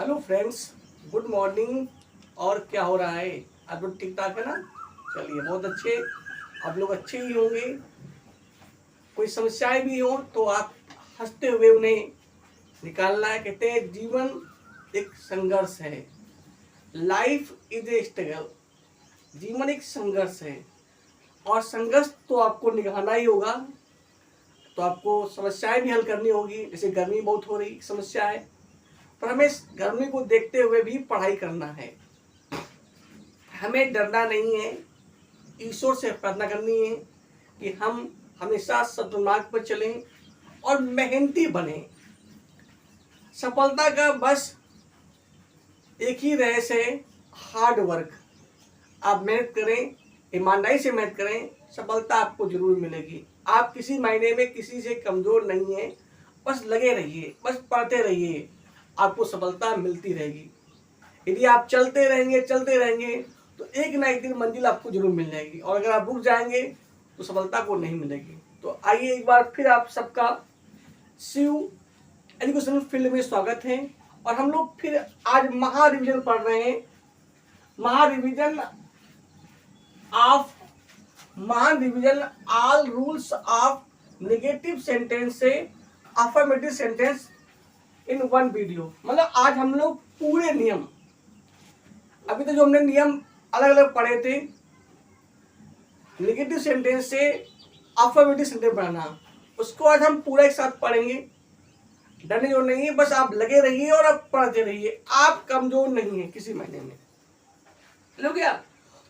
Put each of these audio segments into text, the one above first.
Hello friends, good morning. और क्या हो रहा है? आप लोग ठीक ठाक है ना? चलिए, बहुत अच्छे। आप लोग अच्छे ही होंगे। कोई समस्याएं भी हो तो आप हंसते हुए उन्हें निकालना है। कहते हैं जीवन एक संघर्ष है। Life is a struggle. जीवन एक संघर्ष है और संघर्ष तो आपको निभाना ही होगा। तो आपको समस्याएं भी हल करनी होगी। जैसे गर्मी बहुत हो रही समस्या है, पर हमें इस गर्मी को देखते हुए भी पढ़ाई करना है। हमें डरना नहीं है। ईश्वर से प्रार्थना करनी है कि हम हमेशा सद्मार्ग पर चलें और मेहनती बने। सफलता का बस एक ही रहस्य है, हार्ड वर्क। आप मेहनत करें, ईमानदारी से मेहनत करें, सफलता आपको जरूर मिलेगी। आप किसी महीने में किसी से कमजोर नहीं है। बस लगे रहिए, बस पढ़ते रहिए, आपको सफलता मिलती रहेगी। यदि आप चलते रहेंगे तो एक ना एक दिन मंजिल आपको जरूर मिल जाएगी। और अगर आप रुक जाएंगे तो सफलता को नहीं मिलेगी। तो आइए एक बार फिर आप सबका शिव एजुकेशन फील्ड में स्वागत है। और हम लोग फिर आज महा रिवीजन पढ़ रहे हैं। महान revision all rules of negative sentence से affirmative sentence in one video. मतलब आज हम लोग पूरे नियम, अभी तो जो हमने नियम अलग अलग पढ़े थे, नेगेटिव सेंटेंस से अफर्मेटिव सेंटेंस बनाना, उसको आज हम पूरा एक साथ पढ़ेंगे। डरने जो नहीं है, बस आप लगे रहिए और आप पढ़ते रहिए। आप कमजोर नहीं है किसी महीने में। लो क्या?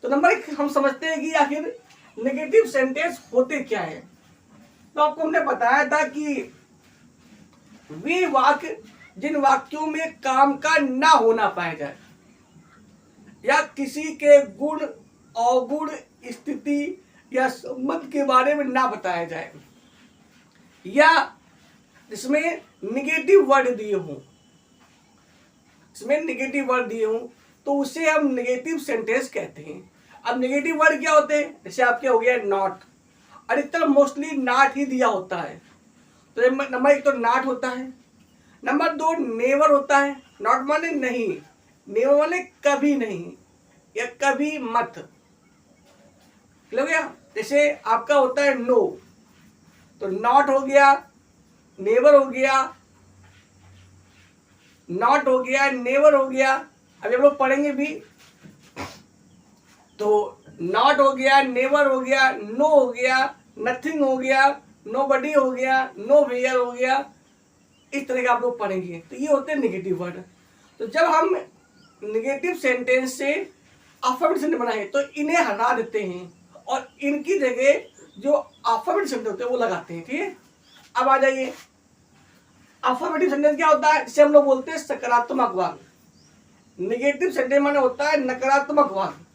तो नंबर एक, हम समझते हैं कि आखिर नेगेटिव सेंटेंस होते क्या है। तो आपको हमने बताया था कि वे वाक्य जिन वाक्यों में काम का ना होना पाया जाए, या किसी के गुण अवगुण स्थिति या संबंध के बारे में ना बताया जाए, या जिसमें निगेटिव वर्ड दिए हों, तो उसे हम नेगेटिव सेंटेंस कहते हैं। अब नेगेटिव वर्ड क्या होते हैं? जैसे आपके हो गया नॉट। अधिकतर मोस्टली नॉट ही दिया होता है। तो नंबर एक तो नॉट होता है। नंबर दो नेवर होता है। नॉट माने नहीं, नेवर माने कभी नहीं या कभी मत। हो गया? जैसे आपका होता है नो, तो नॉट हो गया, नेवर हो गया, नॉट हो गया, नेवर हो गया। अभी हम लोग पढ़ेंगे भी। तो नॉट हो गया, नेवर हो गया, नो हो गया, नथिंग हो गया, नोबडी हो गया, नो वेयर हो गया। इस तरह का आप लोग पढ़ेंगे। तो ये होते हैं नेगेटिव वर्ड। तो जब हम नेगेटिव सेंटेंस से अफर्मेटिव सेंटेंस बनाए तो इन्हें हटा देते हैं और इनकी जगह जो अफर्मेटिव सेंटेंस होते हैं वो लगाते हैं। ठीक है, अब आ जाइए। अफर्मेटिव सेंटेंस क्या होता है? जिसे हम लोग बोलते हैं सकारात्मक वाक्य। नेगेटिव सेंटेंस माने होता है नकारात्मक वाक्य,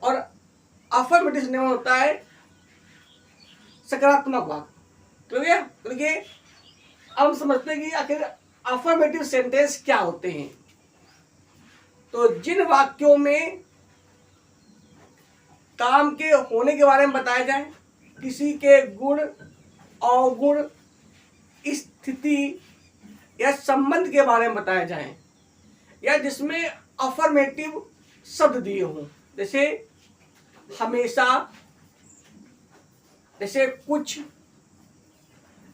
और अफर्मेटिव सेंटेंस माने होता है सकारात्मक वाक्य। ठीक है, देखिए अब हम समझते हैं कि आखिर अफर्मेटिव सेंटेंस क्या होते हैं। तो जिन वाक्यों में काम के होने के बारे में बताया जाए, किसी के गुण अवगुण स्थिति या संबंध के बारे में बताया जाए, या जिसमें अफर्मेटिव शब्द दिए हों, जैसे हमेशा, जैसे कुछ,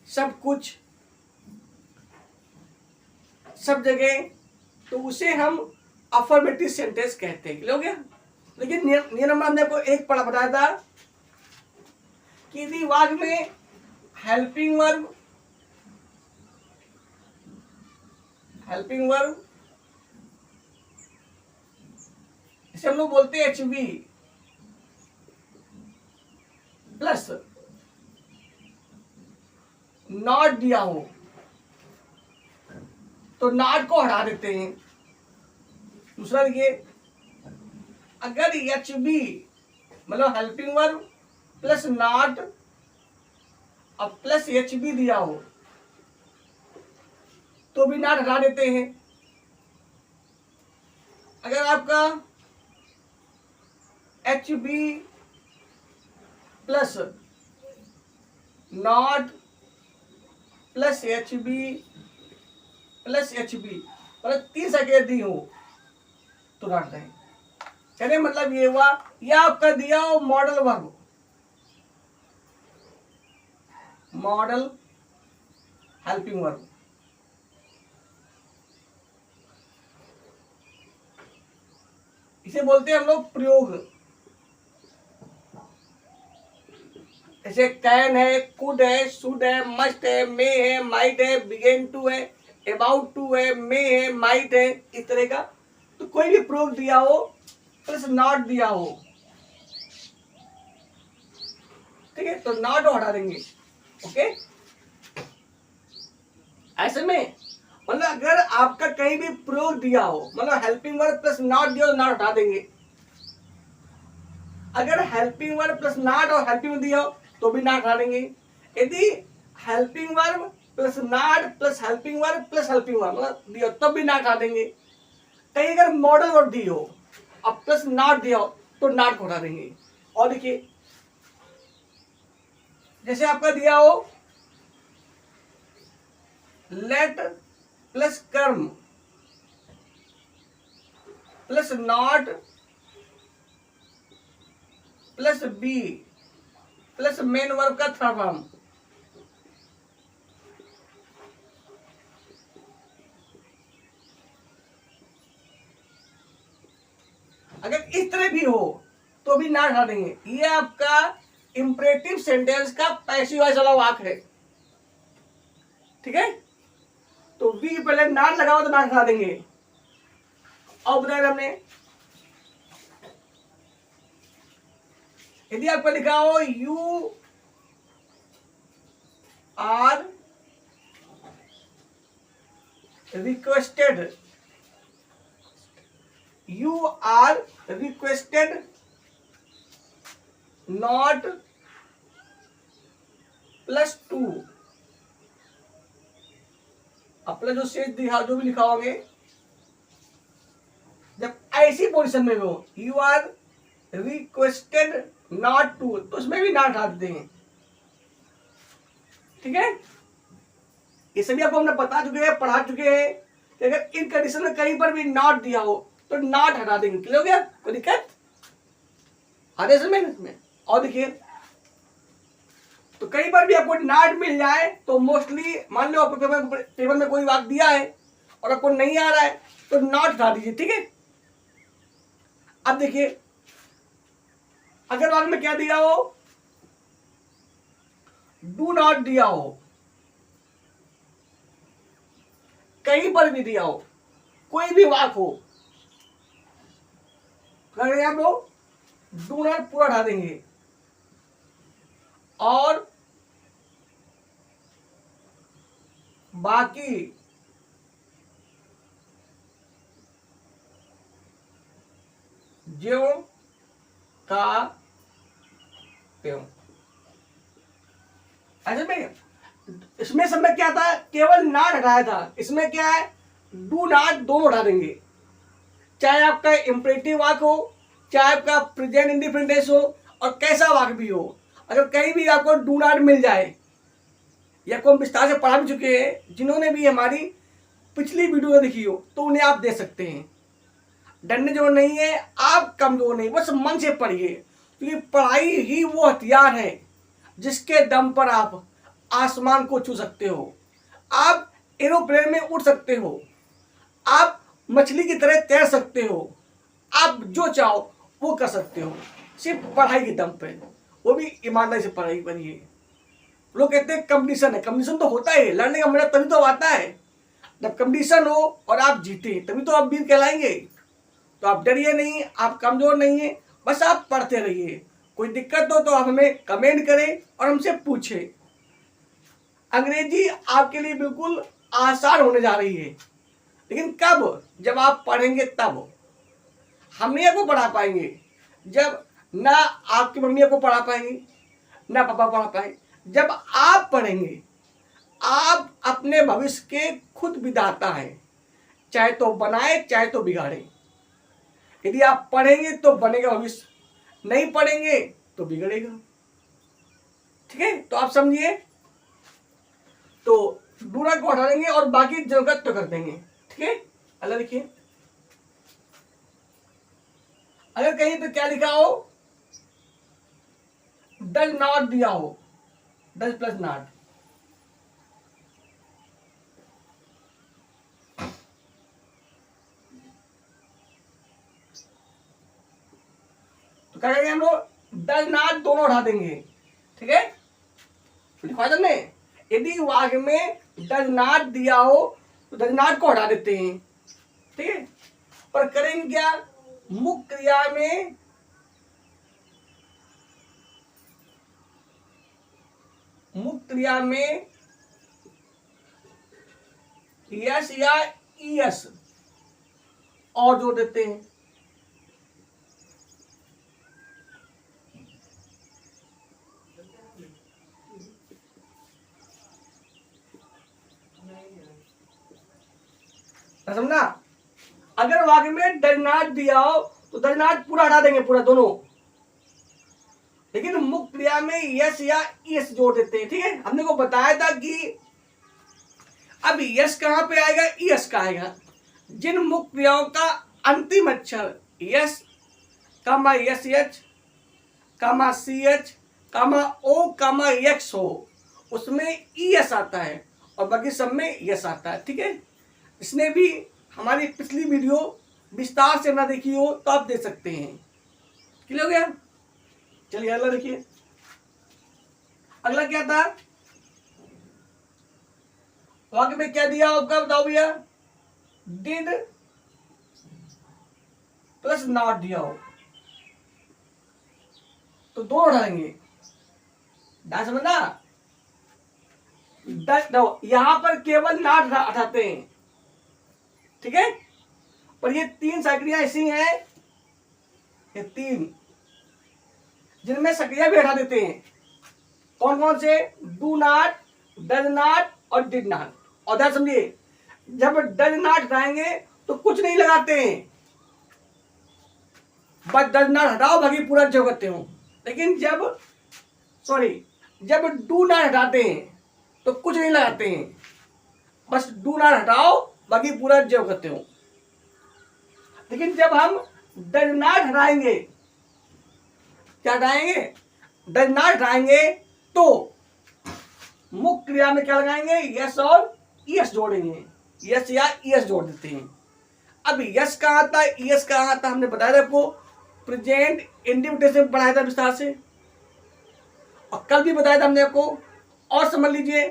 सब कुछ, सब जगह, तो उसे हम अफर्मेटिव सेंटेंस कहते हैं। हो गया? लेकिन नियम नंबर हमने आपको एक पढ़ा बताया था कि यदि वाक्य में हेल्पिंग वर्ब जैसे हम लोग बोलते हैं एचबी प्लस नॉट दिया हो तो नॉट को हटा देते हैं। दूसरा देखिए, अगर एच बी मतलब हेल्पिंग वर्ब प्लस नॉट और प्लस एच बी दिया हो तो भी नॉट हटा देते हैं। अगर आपका H B plus not plus H B मतलब 3 सेकेंड दी हो तो डांट देंगे। कहने मतलब ये हुआ, यह आपका दिया हो modal verb, model helping verb, इसे बोलते हैं हम लोग प्रयोग। जैसे कैन है, कुड है, शुड है, मस्ट है, मे है, माइट है, बिगेन टू है, अबाउट टू है, मे है, माइट है, इस तरह का। तो कोई भी प्रयोग दिया हो प्लस नॉट दिया हो, ठीक है, तो नॉट हटा देंगे। ओके, ऐसे में मतलब अगर आपका कहीं भी प्रयोग दिया हो, मतलब हेल्पिंग वर्ब प्लस नॉट दिया हो तो नॉट हटा देंगे। अगर हेल्पिंग वर्ब प्लस नॉट और हेल्पिंग दिया हो तो भी नॉट हटा देंगे। यदि helping verb plus not plus helping verb plus helping verb मतलब दिया हो तब भी नॉट हटा देंगे। कहीं अगर मॉडल वर्ब दी हो अब प्लस नॉट दिया हो तो नॉट को हटा देंगे। और देखिए जैसे आपका दिया हो लेट प्लस कर्म plus not plus B plus main verb का थर्ड फॉर्म। अगर इस तरह भी हो तो भी ना हटा देंगे। ये आपका इंपरेटिव सेंटेंस का पैसिव वॉइस वाला वाक्य है, ठीक है। तो वी पहले नाट लगाओ तो नाट हटा देंगे। और बताया हमने यदि आपको लिखा हो you are requested, you are requested not plus 2, अपना जो शेष दिखा जो भी लिखा होंगे जब ऐसी पोजीशन में हो you are requested not to तो उसमें भी नॉट हटा देंगे, ठीक है। ये सभी आपको हमने बता चुके हैं, पढ़ा चुके हैं कि अगर इन कंडीशन में कहीं पर भी नॉट दिया हो तो नॉट हटा देंगे। क्लियर हो गया? कोई दिक्कत आधे समय इसमें। और देखिए तो कई बार भी आपको नॉट मिल जाए तो मोस्टली मान लो आपको पेपर में कोई वाक्य दिया है और आपको नहीं आ रहा है तो नॉट हटा दीजिए, ठीक है। अब देखिए अगर वाक्य में क्या दिया हो, डू नॉट दिया हो, कहीं पर भी दिया हो, कोई भी वाक्य हो, अगर आप लोग डू नॉट पूरा हटा देंगे और बाकी ज्यों का त्यों। ऐसे में इसमें समय क्या था, केवल नॉट हटाया था, इसमें क्या है डू नॉट दोनों हटा देंगे। चाहे आपका इंपरेटिव वाक्य हो, चाहे आपका प्रेजेंट इंडिफरेंट हो और कैसा वाक्य भी हो, अगर कहीं भी आपको डू नॉट मिल जाए, या को हम विस्तार से पढ़ा भी चुके हैं, जिन्होंने भी हमारी पिछली वीडियो देखी हो तो उन्हें आप दे सकते हैं। डरने जो नहीं है, आप कमजोर नहीं, बस मन से पढ़िए, क्योंकि पढ़ाई ही वो हथियार है जिसके दम पर आप आसमान को छू सकते हो, आप एरोप्लेन में उड़ सकते हो, आप मछली की तरह तैर सकते हो, आप जो चाहो वो कर सकते हो, सिर्फ पढ़ाई के दम पे, वो भी ईमानदारी से पढ़ाई करिए। लोग कहते हैं कंपटीशन है, कंपटीशन तो होता है, लड़ने का मजा तभी तो आता है जब कंपटीशन हो और आप जीते, तभी तो आप वीर कहलाएंगे। तो आप डरिए नहीं, आप कमजोर नहीं है, बस आप पढ़ते रहिए। कोई दिक्कत हो तो आप हमें कमेंट करें और हमसे पूछें। अंग्रेजी आपके लिए बिल्कुल आसान होने जा रही है, लेकिन कब, जब आप पढ़ेंगे तब। हम नहीं आपको पढ़ा पाएंगे जब ना आपकी मम्मी आपको पढ़ा पाएंगी ना पापा पढ़ा पाएंगे, जब आप पढ़ेंगे। आप अपने भविष्य के खुद विधाता हैं, चाहे तो बनाए चाहे तो बिगाड़े। यदि आप पढ़ेंगे तो बनेगा भविष्य, नहीं पढ़ेंगे तो बिगड़ेगा, ठीक है। तो आप समझिए, तो डू नॉट को हटा देंगे और बाकी जगत तो कर देंगे, ठीक है। अगला देखिए, अगर कहीं पे क्या लिखा हो, डज नॉट दिया हो, डज प्लस नॉट, तो क्या करेंगे हम लोग, डज नॉट दोनों उठा देंगे। ठीक है, लिखा तुमने, यदि वाक्य में डज नॉट दिया हो तो डज नॉट को हटा देते हैं। ठीक है, पर करेंगे क्या, मुख्य क्रिया में यस या ईएस और जोड़ देते हैं। समझना, अगर वाक्य में डज नॉट दिया हो तो डज नॉट पूरा हटा देंगे, पूरा दोनों, लेकिन मुख्य क्रिया में यस या ईएस जोड़ देते हैं। ठीक है, हमने को बताया था कि अब यस कहां पे आएगा, ईएस का आएगा, जिन मुख्य क्रियाओं का अंतिम अक्षर यस कामा यस एच कामा सी एच कामा ओ कामा एक्स हो, उसमें ईएस आता है और बाकी सब में यस आता है। ठीक है, इसने भी हमारी पिछली वीडियो विस्तार से ना देखी हो तो आप देख सकते हैं। क्लियर हो गया, चलिए अगला देखिए, अगला क्या था, वाक्य में क्या दिया आपका, बताओ भैया, डिड प्लस नॉट दिया हो तो दो उठाएंगे, ना समझना, यहां पर केवल नॉट उठाते हैं। ठीक है, पर ये तीन सक्रिया ऐसी हैं, ये तीन जिनमें सक्रिया भी हटा देते हैं। कौन कौन से, डू नॉट, डज नॉट और डिड नॉट। और ध्यान समझिए, जब डज नॉट हटाएंगे तो कुछ नहीं लगाते हैं, बस डज नॉट हटाओ बाकी पूरा जो करते हो। लेकिन जब डू नॉट हटाते हैं तो कुछ नहीं लगाते हैं, बस डू नॉट हटाओ बाकी पूरा जो करते हो। लेकिन जब हम डज नॉट हटाएंगे, क्या हटाएंगे, डज नॉट हटाएंगे तो मुख्य क्रिया में क्या लगाएंगे, यस और ईएस जोड़ेंगे, यस या ईएस जोड़ देते हैं। अब यस कहां आता है, ईएस कहां आता है, हमने बताया था आपको, प्रेजेंट इंडिविजुअल में पढ़ाया था विस्तार से, और कल भी बताया था हमने आपको। और समझ लीजिए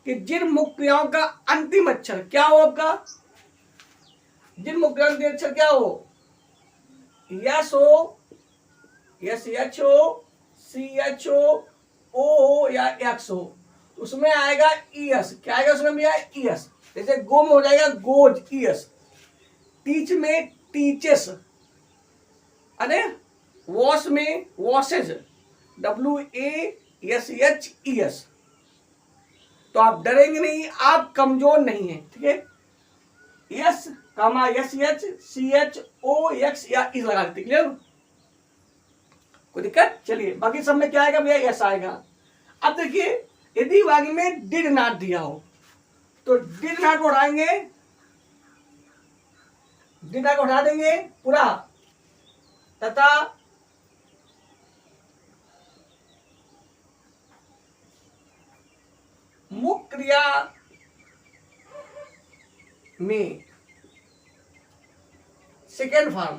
कि जिन मुख्य क्रियाओं का अंतिम अक्षर क्या हो, आपका जिन मुख्य क्रियाओं का अक्षर क्या हो, यस हो, यस एच हो, सी एच हो या एक्स हो, उसमें आएगा ईएस। क्या आएगा उसमें भैया, ईएस। जैसे गो में हो जाएगा गोज, ईएस। टीच में टीचेस, अरे वॉश में वॉशेज, WASHES। तो आप डरेंगे नहीं, आप कमजोर नहीं है। ठीक है, yes comma yes H C H O X या इस लगा देते। क्लियर, कोई दिक्कत, चलिए बाकी सब में क्या आएगा भैया, यस आएगा। अब देखिए, यदि वाक्य में डिड नॉट दिया हो तो डिड नॉट को उठाएंगे, डिड नॉट को उठा देंगे पूरा, तथा मुख्य क्रिया में सेकेंड फॉर्म,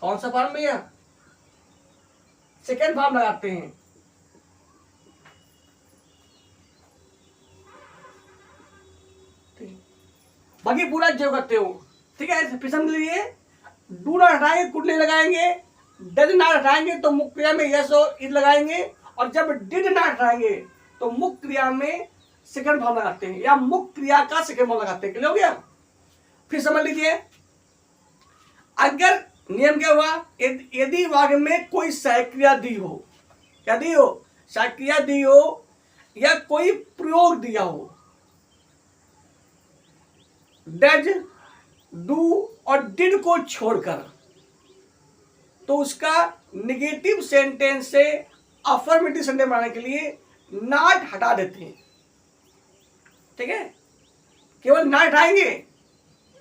कौन सा फॉर्म भैया, सेकेंड फॉर्म लगाते हैं। बाकी पूरा जो करते हो। ठीक है, फिर समझ लीजिए, डू नॉट हटाएंगे, कुछ नहीं लगाएंगे, डज नॉट हटाएंगे तो मुख्य क्रिया में यस और इज लगाएंगे, और जब डिड नॉट हटाएंगे तो मुख्य क्रिया में सेकंड फॉर्म लगाते हैं, या मुख्य क्रिया का सेकंड फॉर्म लगाते हैं। क्लियर हो गया, फिर समझ लीजिए, अगर नियम क्या हुआ, यदि वाक्य में कोई सहायक्रिया दी हो, क्या दी हो, सहायक्रिया दी हो, या कोई प्रयोग दिया हो, डज, डू और डिड को छोड़कर, तो उसका निगेटिव सेंटेंस से अफर्मेटिव सेंटेंस बनाने के लिए नॉट हटा देते हैं। ठीक है, केवल नॉट हटाएंगे,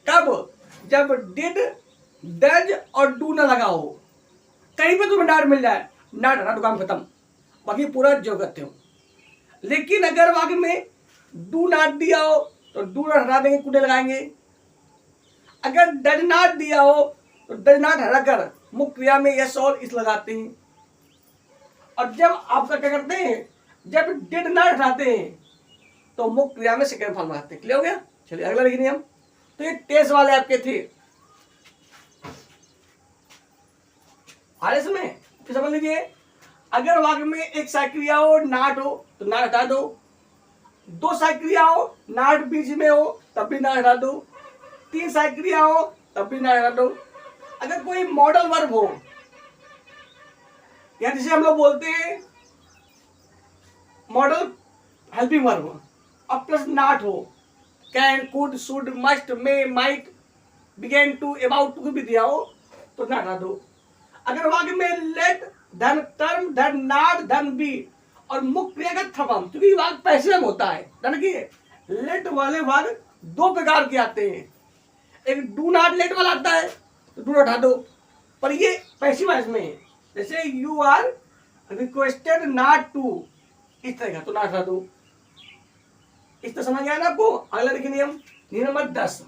कब? जब डिड, डज और डू ना लगा हो। कहीं पे तुम्हें नॉट मिल जाए, नॉट हटा दो, काम खत्म, बाकी पूरा जो करते हो। लेकिन अगर वाक्य में डू नॉट दिया हो तो डू नॉट हटा देंगे, कुछ लगाएंगे। अगर डज नॉट दिया हो तो डज नॉट हटा कर मुख्य क्रिया में यस और इस लगाते हैं। और जब आपका क्या करते हैं, जब डिड नॉट हटाते हैं तो मुख्य क्रिया में सेकेंड फॉर्म लगाते हैं। क्लियर हो गया? चलिए अगला लिखिए नियम। तो ये टेस्ट वाले आपके थे। आगे में फिर समझ लीजिए, अगर वाक्य में एक सहायक क्रिया हो, नाट हो तो नाट हटा दो। दो सहायक क्रिया हो, नाट बीच में हो तब भी नाट हटा दो। तीन सहायक क्रिया हो तब भी नाट हटा दो। अगर कोई मॉडल वर्ब हो, या जिसे हम लोग बोलते हैं मॉडल हेल्पिंग वर्ब, और प्लस नाट हो, can, could, should, must, may, might, begin to, about to भी दिया हो तो नाट हटा दो। अगर वाक्य में लेट, धन, टर्म, धन, नाट, धन, बी और मुख्य क्रिया का थर्म, क्योंकि वाक्य पैसिव होता है, धन की लेट वाले वाक्य दो प्रकार के आते हैं। एक डू नॉट लेट वाला आता है तो डू नॉट हटा दो, पर ये पैसिव में है। जैसे you are requested not to, इस तरह का, तो नॉट हटा दो। इस तरह समझ गया ना आपको? अगला देखिए नियम नंबर 10।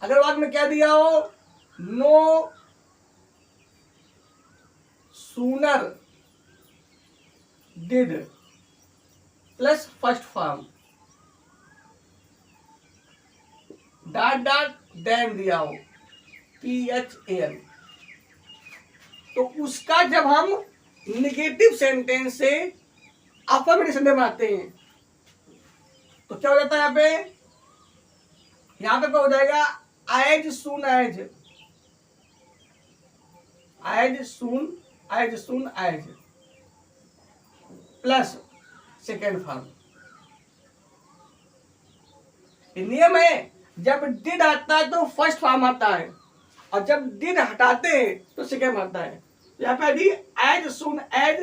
अगर वाक्य में क्या दिया हो, no sooner did plus first form, dot dot then दिया हो, PHAN, तो उसका जब हम निगेटिव सेंटेंस से अफर्मेटिव सेंटेंस बनाते हैं तो क्या हो जाता है? यहां पे क्या हो जाएगा? As soon as, as soon, as soon as plus second form. नियम है, जब डिड आता है तो फर्स्ट फॉर्म आता है, और जब डिड हटाते हैं तो सेकेंड फॉर्म आता है। यहाँ पे the as soon as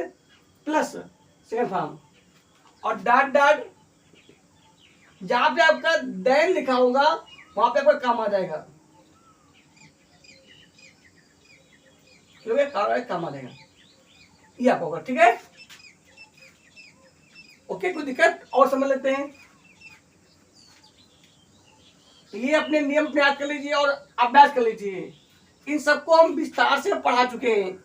plus second form, और डॉट डॉट जहां पे आपका देन लिखा होगा वहां पे आपका काम आ जाएगा, काम आ जाएगा, ये आपको होगा। ठीक है, ओके, कोई दिक्कत? और समझ लेते हैं। ये अपने नियम पे याद कर लीजिए और अभ्यास कर लीजिए। इन सबको हम विस्तार से पढ़ा चुके हैं,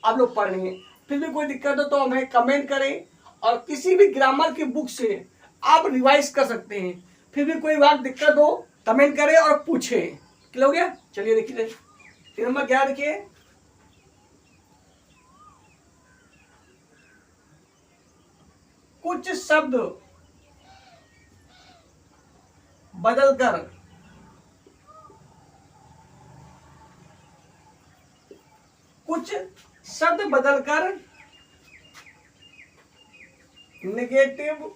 आप लोग पढ़ लेंगे। फिर भी कोई दिक्कत हो तो हमें कमेंट करें, और किसी भी ग्रामर की बुक से आप रिवाइज कर सकते हैं। फिर भी कोई बात दिक्कत हो कमेंट करें और पूछे। क्लियर हो गया? चलिए देखिए, 3 नंबर क्या देखिए, कुछ शब्द बदलकर नेगेटिव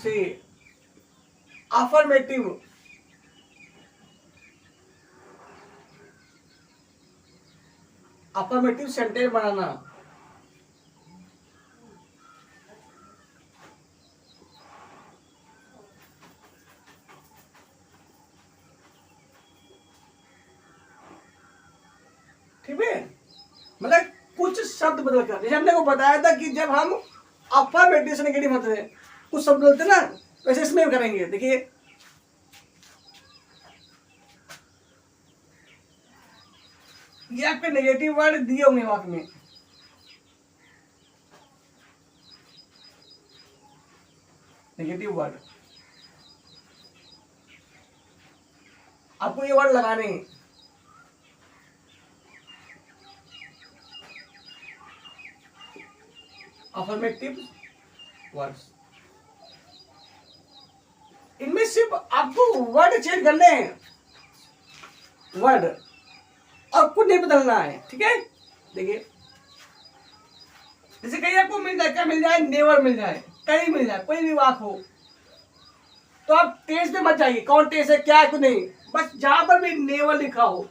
से अफर्मेटिव सेंटेंस बनाना। ठीक है, मतलब कुछ शब्द बदलकर, जैसे हमने को बताया था कि जब हम अफर्मेटिव से नेगेटिव होते हैं, कुछ शब्द बदलते ना, वैसे इसमें करेंगे। देखिए, ये आपके नेगेटिव वर्ड दिए होंगे वाक्य में, नेगेटिव वर्ड आपको ये वर्ड लगाने हैं। अफर्मेटिव वर्ड्स, इनमें सिर्फ आपको वर्ड चेंज करने हैं, वर्ड, और कुछ नहीं बदलना है। ठीक है, देखिए, जैसे कहीं आपको मिल जाए, क्या मिल जाए? नेवर मिल जाए, कहीं मिल जाए, कोई भी वाक हो, तो आप टेस्ट में मत जाइए, कौन टेस्ट है क्या है कुछ नहीं, बस जहां पर भी नेवर लिखा हो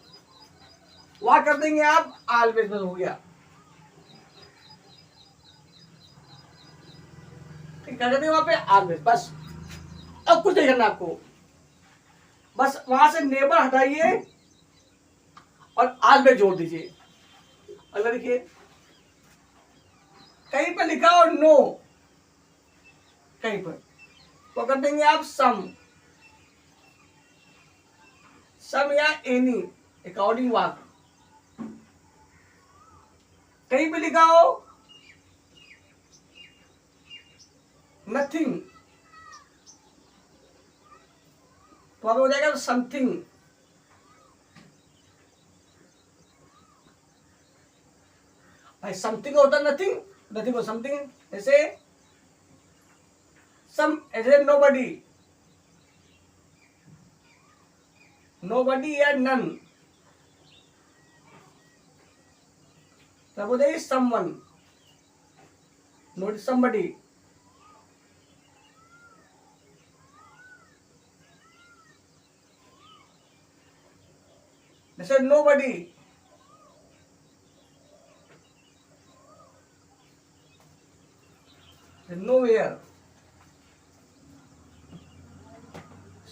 वहां कर देंगे आप ऑलवेज, बस हो गया। क्या कहते हैं वहां पे, ऑलवेज। बस अब कुछ नहीं करना आपको, बस वहां से नेवर हटाइए और ऑलवेज जोड़ दीजिए। अगला देखिए, कहीं पर लिखा हो नो, कहीं पर तो कर देंगे आप सम या एनी, अकॉर्डिंग वाक। कहीं पे लिखा हो नथिंग तो अब हो जाएगा समथिंग। भाई समथिंग होता है नथिंग, नथिंग हो समथिंग। ऐसे सम, ऐसे नोबडी, नोबडी या नन, तब हो जाएगी समवन, नोट समबडी। जैसे नोबडी, नोवेयर,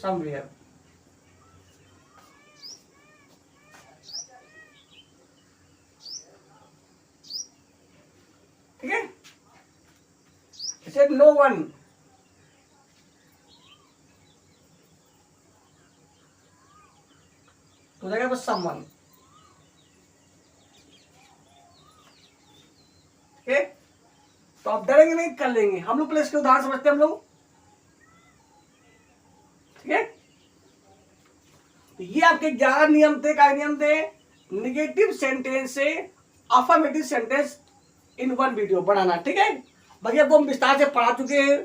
समवेयर। ठीक है, जैसे नो वन, तो हो जाएगा बस समवन। ठीक है, तो आप डरेंगे नहीं, कर लेंगे हम लोग। प्लेस के उदाहरण समझते हैं हम लोग। ठीक है, तो ये आपके 11 नियम थे। क्या नियम थे? निगेटिव सेंटेंस से affirmative sentence in one video बनाना। ठीक है, बाकी आपको हम विस्तार से पढ़ा चुके हैं।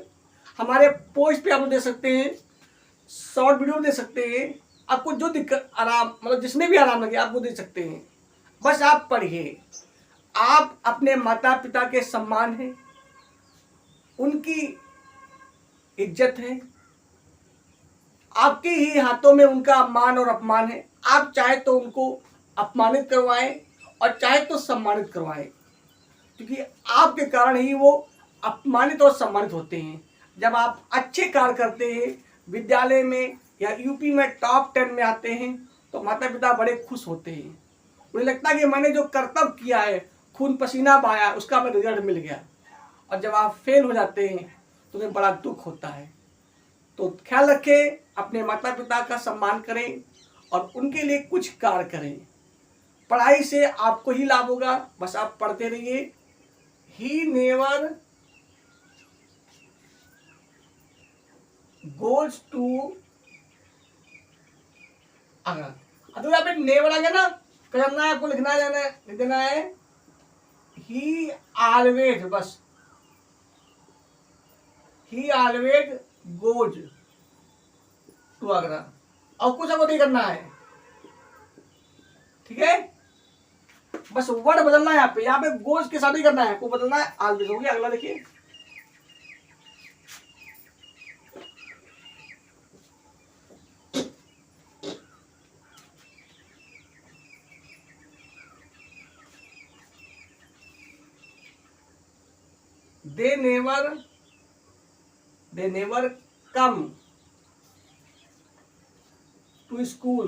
हमारे पोस्ट पे आप लोग दे सकते हैं, शॉर्ट वीडियो दे सकते हैं। आपको जो दिक्कत आराम, मतलब जिसमें भी आराम लगे आप वो दे सकते हैं। बस आप पढ़िए। आप अपने माता पिता के सम्मान हैं, उनकी इज्जत है, आपके ही हाथों में उनका मान और अपमान है। आप चाहे तो उनको अपमानित करवाएं और चाहे तो सम्मानित करवाएं, क्योंकि आपके कारण ही वो अपमानित और सम्मानित होते हैं। जब आप अच्छे कार्य करते हैं, विद्यालय में या यूपी में टॉप 10 में आते हैं, तो माता पिता बड़े खुश होते हैं। उन्हें लगता है कि मैंने जो कर्तव्य किया है, खून पसीना बहाया, उसका हमें रिजल्ट मिल गया। और जब आप फेल हो जाते हैं तो उन्हें बड़ा दुख होता है। तो ख्याल रखें, अपने माता पिता का सम्मान करें और उनके लिए कुछ कार्य करें। पढ़ाई से आपको ही लाभ होगा, बस आप पढ़ते रहिए। ही नेवर गोज टू, तो यहाँ पे नेवर आ गया ना, करना है आपको, लिखना है, लिख देना है ही ऑलवेज, बस ही ऑलवेज गोज टू आगरा, और कुछ आपको नहीं करना है। ठीक है, बस वर्ड बदलना है। यहाँ पे गोज के साथ ही करना है, आपको बदलना है ऑलवेज। हो गया, अगला देखिए, they never come to school,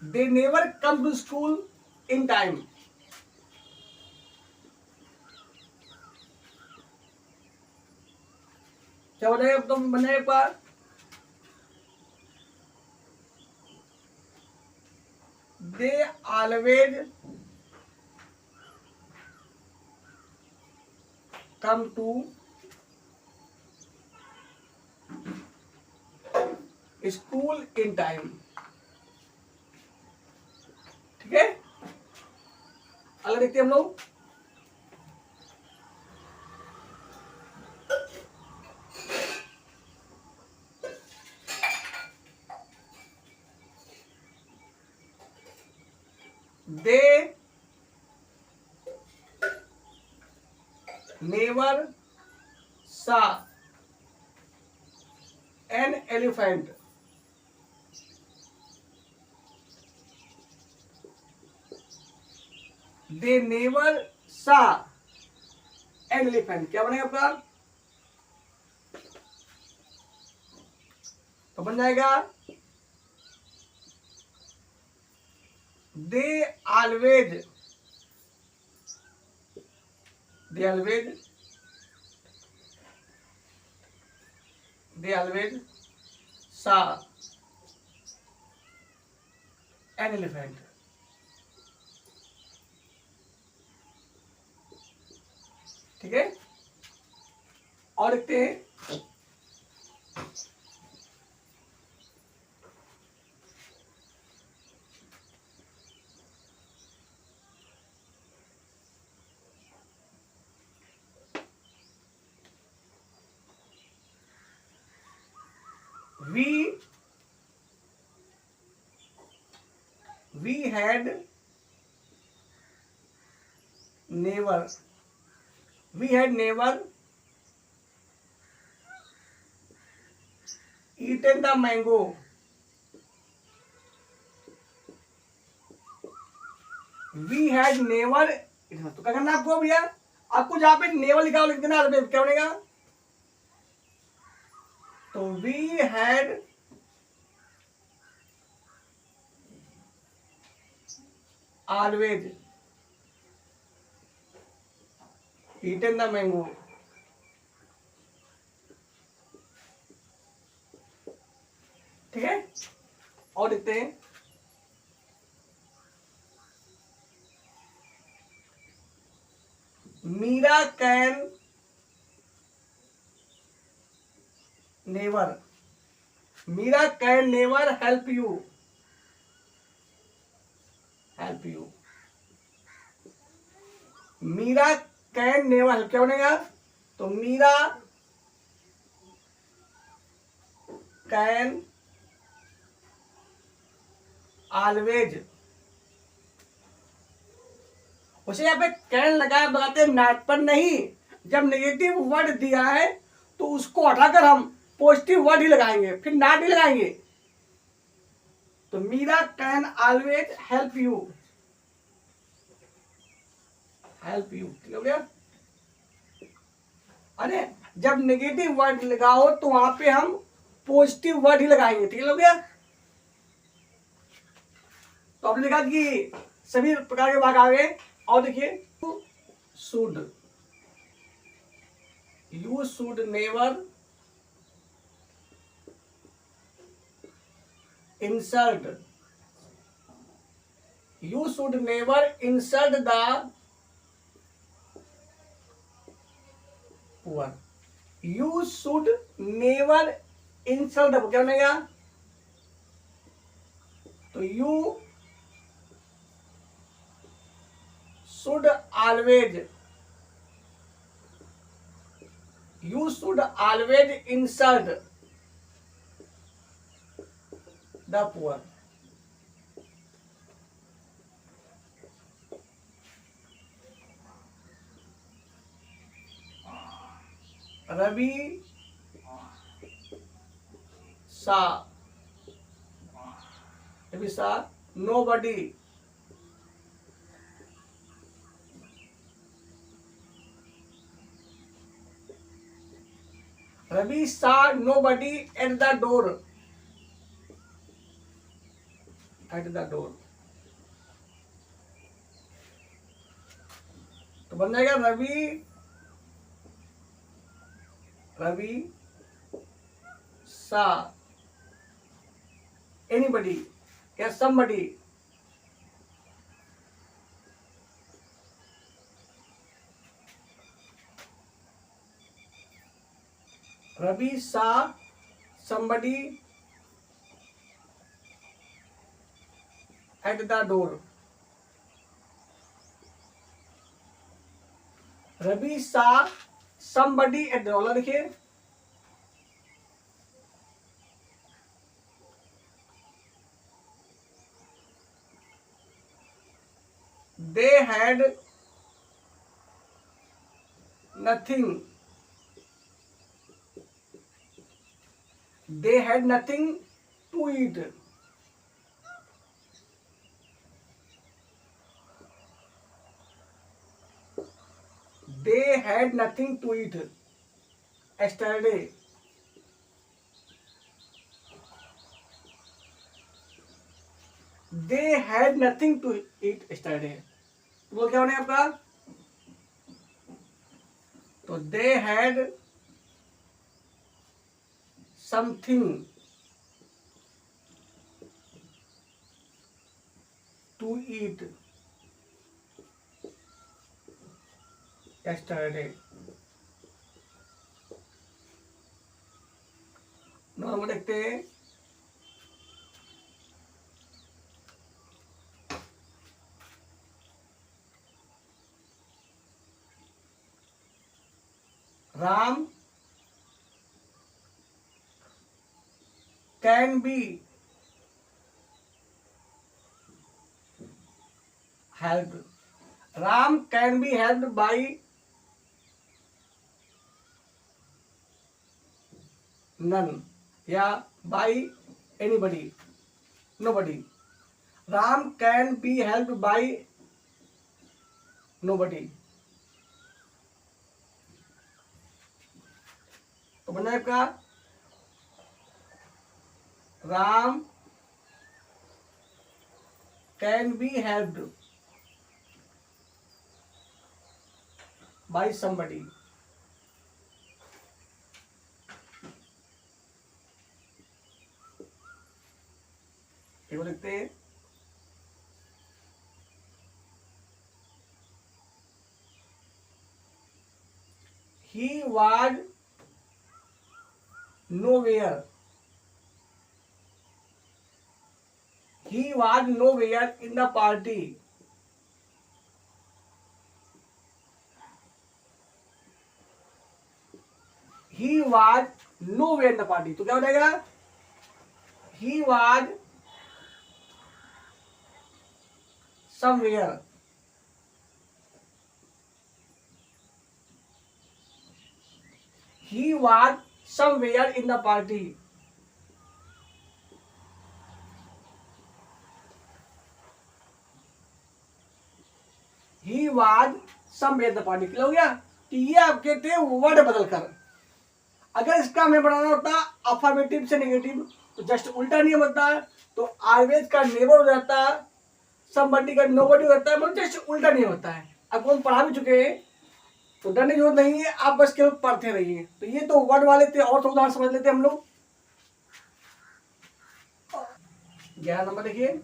they never come to school in time। क्या बताइए, अब तुम बने एक बार, they always come to school in time. ठीक है, अगला देखते हैं हम लोग, दे नेवर सा an elephant, they never saw an elephant, क्या बनेगा आपका? तो बन जाएगा they always, they always, they always सा एन एलिफेंट। ठीक है, और देखते हैं we had never, we had never eaten the mango, we had never, तो क्या करना आपको भैया? आपको जहां पे नेवर लिखा हो लिख देना, क्या बनेगा? तो we had always eaten the mango। ठीक है, और देखते हैं Meera can never, Meera can never help you, help you, Meera can never help, क्या बनेगा? तो मीरा कैन ऑलवेज, उसे यहाँ पे कैन लगाए बताते नॉट पर नहीं, जब नेगेटिव वर्ड दिया है तो उसको हटाकर हम पॉजिटिव वर्ड ही लगाएंगे, फिर नॉट ही लगाएंगे। तो Meera can always help you, help you, हो गया। अरे जब नेगेटिव वर्ड लगाओ तो वहां पे हम पॉजिटिव वर्ड ही लगाएंगे, ठीक हो गया। तो अब लिखा कि सभी प्रकार के वाक्य आ गए, और देखिए should, you should never insult, you should never insult the poor, you should never insult the, क्या बनेगा? तो you should always, you should always insult the poor। Ravi saw, Ravi सा nobody, Ravi saw nobody at the door, at the door। तो बन जाएगा Ravi, Ravi saw anybody या somebody, Ravi saw somebody at the door, Ravi saw somebody at the door। देखिए they had nothing, they had nothing to eat, they had nothing to eat yesterday. They had nothing to eat yesterday. वो क्या होने आपका? तो they had something to eat yesterday. Number देखते हैं। Ram can be helped. Ram can be helped by none या by anybody, nobody. Ram can be helped by nobody. तो बना आपका Ram can be helped by somebody. ये लिखते हैं। He was nowhere. He was nowhere in the party. He was nowhere in the party. तो क्या हो जाएगा? He was somewhere. He was somewhere in the party. He was somewhere in the party. Clear हो गया? तो ये आप कहते हैं वर्ड बदल कर। अगर इसका हमें बनाना होता अफर्मेटिव से नेगेटिव तो जस्ट उल्टा नियम होता है। तो ऑलवेज का नेवर हो जाता है, समबडी का नोबडी होता है, मतलब जस्ट उल्टा नियम होता है। अब हम पढ़ा भी चुके हैं तो डरने की जरूरत नहीं है, आप बस केवल पढ़ते रहिए। तो ये तो वर्ड वाले थे, और तो उदाहरण समझ लेते हम लोग। 11 नंबर देखिए।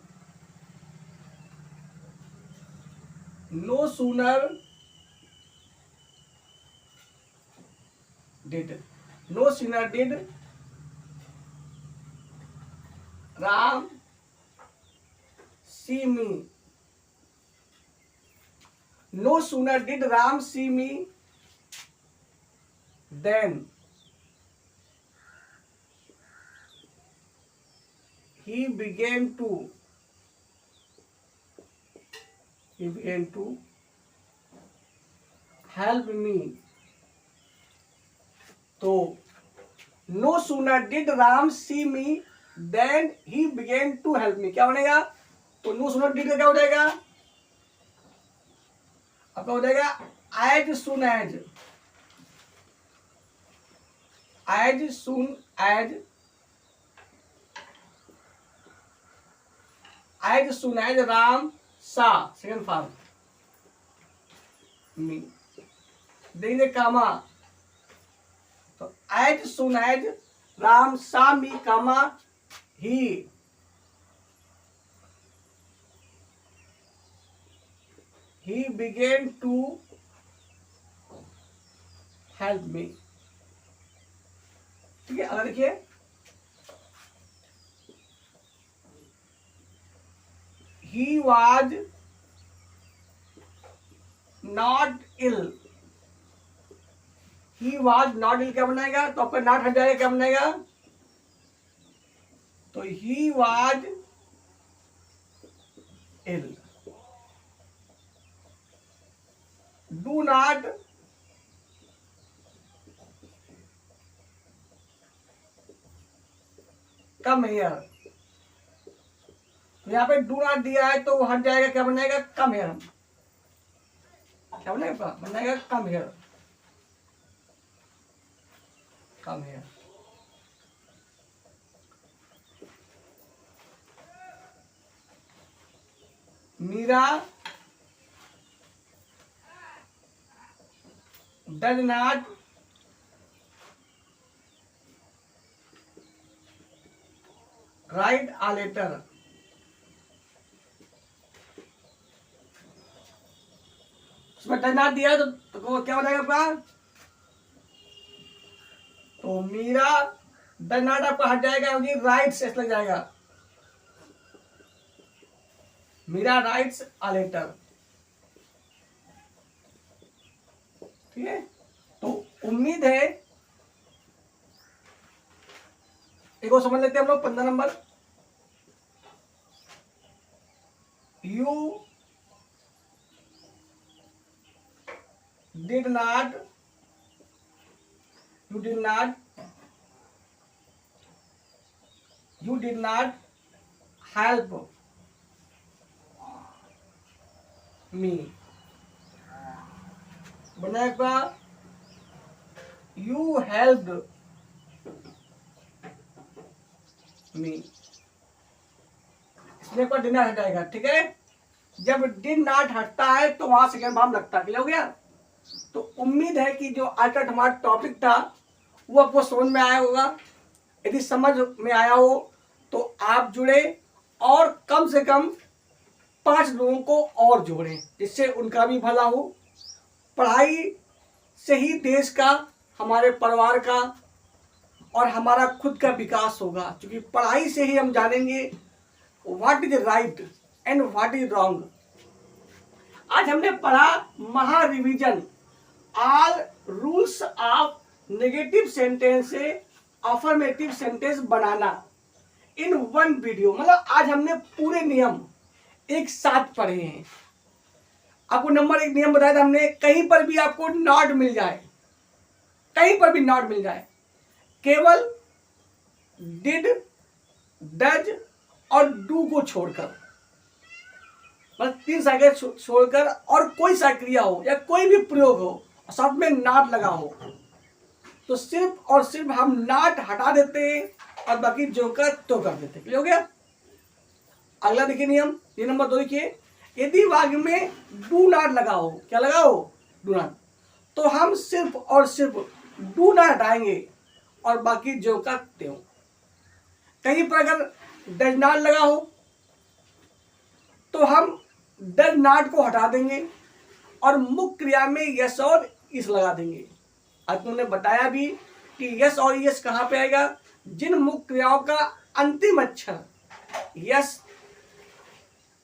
No sooner did Ram see me. No sooner did Ram see me than he began to help me. तो no sooner did Ram see me than he began to help me, क्या बनेगा? तो no sooner did का क्या हो जाएगा? आपका हो जाएगा as soon as राम सा सेकंड फॉर्म मी देंगे कामा। तो as soon as राम सा मी कामा he began to help me। ठीक है, अगर देखिए he was not ill, क्या बनाएगा? तो आपका नॉट हट जाएगा, क्या बनाएगा? तो he was ill। do not come here। यहाँ पे डू नॉट दिया है तो वो हट जाएगा, क्या बनाएगा? Come here. क्या बनेगा? बनाएगा कम हेयर। कम है। Meera does not write a letter। उसमें does not दिया तो क्या हो जाएगा आपका? तो मीरा does not आपका हट जाएगा क्योंकि राइट्स ऐसा लग जाएगा। Meera writes a letter। ठीक है, तो उम्मीद है एक और समझ लेते हैं हम लोग 15 number. You did not help me. बनेगा यू हेल्प्ड मी। इसमें पर डिड नॉट हटाएगा। ठीक है, जब डिड नॉट हटता है तो वहां सेकंड फॉर्म लगता है। क्लियर हो गया? तो उम्मीद है कि जो आज का हमारा टॉपिक था वो आपको समझ में आया होगा। यदि समझ में आया हो तो आप जुड़े और कम से कम 5 लोगों को और जोड़ें जिससे उनका भी भला हो। पढ़ाई से ही देश का, हमारे परिवार का और हमारा खुद का विकास होगा, क्योंकि पढ़ाई से ही हम जानेंगे what is right and what is wrong. आज हमने पढ़ा महा revision all rules of negative sentence से अफर्मेटिव सेंटेंस बनाना इन वन वीडियो। मतलब आज हमने पूरे नियम एक साथ पढ़े हैं। आपको नंबर 1 नियम बताया था हमने, कहीं पर भी आपको नॉट मिल जाए, कहीं पर भी नॉट मिल जाए, केवल डिड, डज और डू को छोड़कर, मतलब 3 साइकिल छोड़कर और कोई सा क्रिया हो या कोई भी प्रयोग हो साथ में नॉट लगा हो तो सिर्फ और सिर्फ हम नॉट हटा देते हैं और बाकी जो का तो कर देते। क्लियर हो गया? अगला देखिए नियम, ये नंबर 2 देखिए, यदि वाक्य में डू नॉट लगा हो, क्या लगा हो? डू नॉट, तो हम सिर्फ और सिर्फ डू नॉट हटाएंगे और बाकी जो का त्यों। कहीं पर अगर डज नॉट लगा हो तो हम डज नॉट को हटा देंगे और मुख्य क्रिया में यस और इस लगा देंगे। आज तुमने बताया भी कि यस और यस कहाँ पे आएगा? जिन मुख्य क्रियाओं का अंतिम अक्षर यस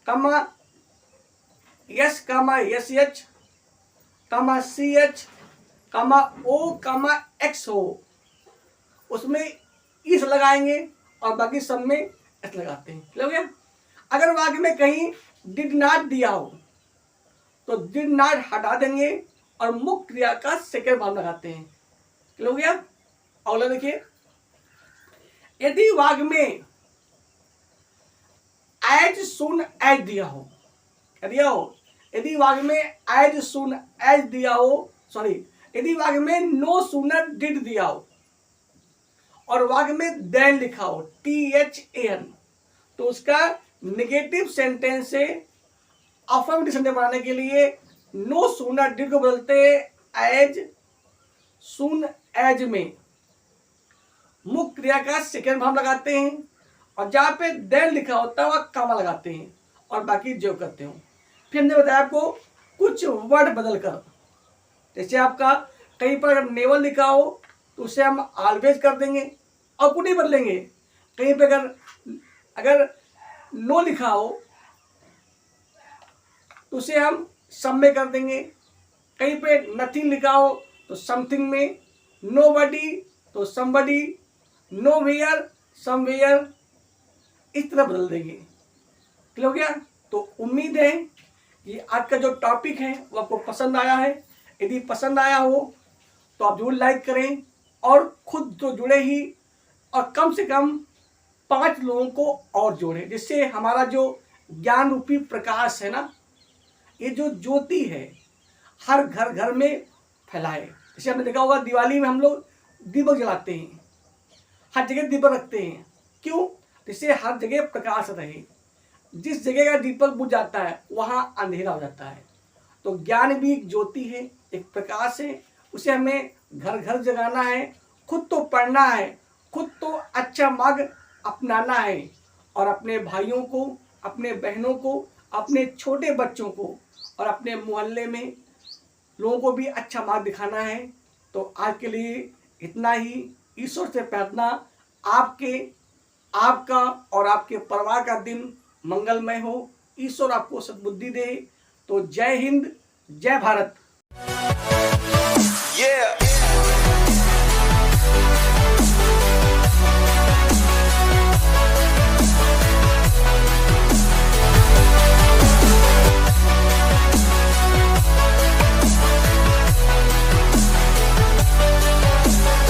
कमा यस एच कमा सी एच कमा ओ कमा एक्स हो, उसमें इस लगाएंगे और बाकी सब में एस लगाते हैं। क्लियर हो गया? अगर वाक्य में कहीं डिड नॉट दिया हो तो डिड नॉट हटा देंगे और मुख्य क्रिया का सेकंड फॉर्म लगाते हैं। क्लियर हो गया? अगला देखिए, यदि वाक्य में एज सुन एज दिया हो, क्या दिया हो? यदि वाक्य में एज सुन एज दिया हो, सॉरी, यदि वाक्य में नो सूनर डिड दिया हो और वाक्य में देन लिखा हो THAN, तो उसका नेगेटिव सेंटेंस से अफर्मेटिव सेंटेंस बनाने के लिए नो सूनर डिड को बदलते एज सुन एज में मुख्य क्रिया का सेकेंड फॉर्म लगाते हैं और जहां पे देन लिखा होता है वह कामा लगाते हैं और बाकी जो करते हो। फिर हमने बताया आपको कुछ वर्ड बदल कर, जैसे आपका कहीं पर अगर नेवल लिखा हो तो उसे हम ऑलवेज कर देंगे और कुछ नहीं बदलेंगे। कहीं पर अगर नो लिखा हो तो उसे हम सम में कर देंगे। कहीं पे नथिंग लिखा हो तो समथिंग में, नोबडी तो समबडी, नो वेयर समवेयर, इस तरह बदल देंगे। क्लियर हो गया? तो उम्मीद है कि आज का जो टॉपिक है वो आपको पसंद आया है। यदि पसंद आया हो तो आप जरूर लाइक करें और खुद तो जुड़े ही और कम से कम 5 लोगों को और जोड़ें, जिससे हमारा जो ज्ञान रूपी प्रकाश है ना, ये जो ज्योति है हर घर घर में फैलाए। जैसे हमने देखा होगा दिवाली में हम लोग दीपक जलाते हैं, हर जगह दीपक रखते हैं। क्यों? जिससे हर जगह प्रकाश रहे। जिस जगह का दीपक बुझ जाता है वहाँ अंधेरा हो जाता है। तो ज्ञान भी एक ज्योति है, एक प्रकाश है, उसे हमें घर घर जगाना है, खुद तो पढ़ना है, खुद तो अच्छा मार्ग अपनाना है और अपने भाइयों को, अपने बहनों को, अपने छोटे बच्चों को और अपने मोहल्ले में लोगों को भी अच्छा मार्ग दिखाना है। तो आज के लिए इतना ही। ईश्वर से प्रार्थना आपका और आपके परिवार का दिन मंगलमय हो, ईश्वर आपको सद्बुद्धि दे। तो जय हिंद, जय भारत।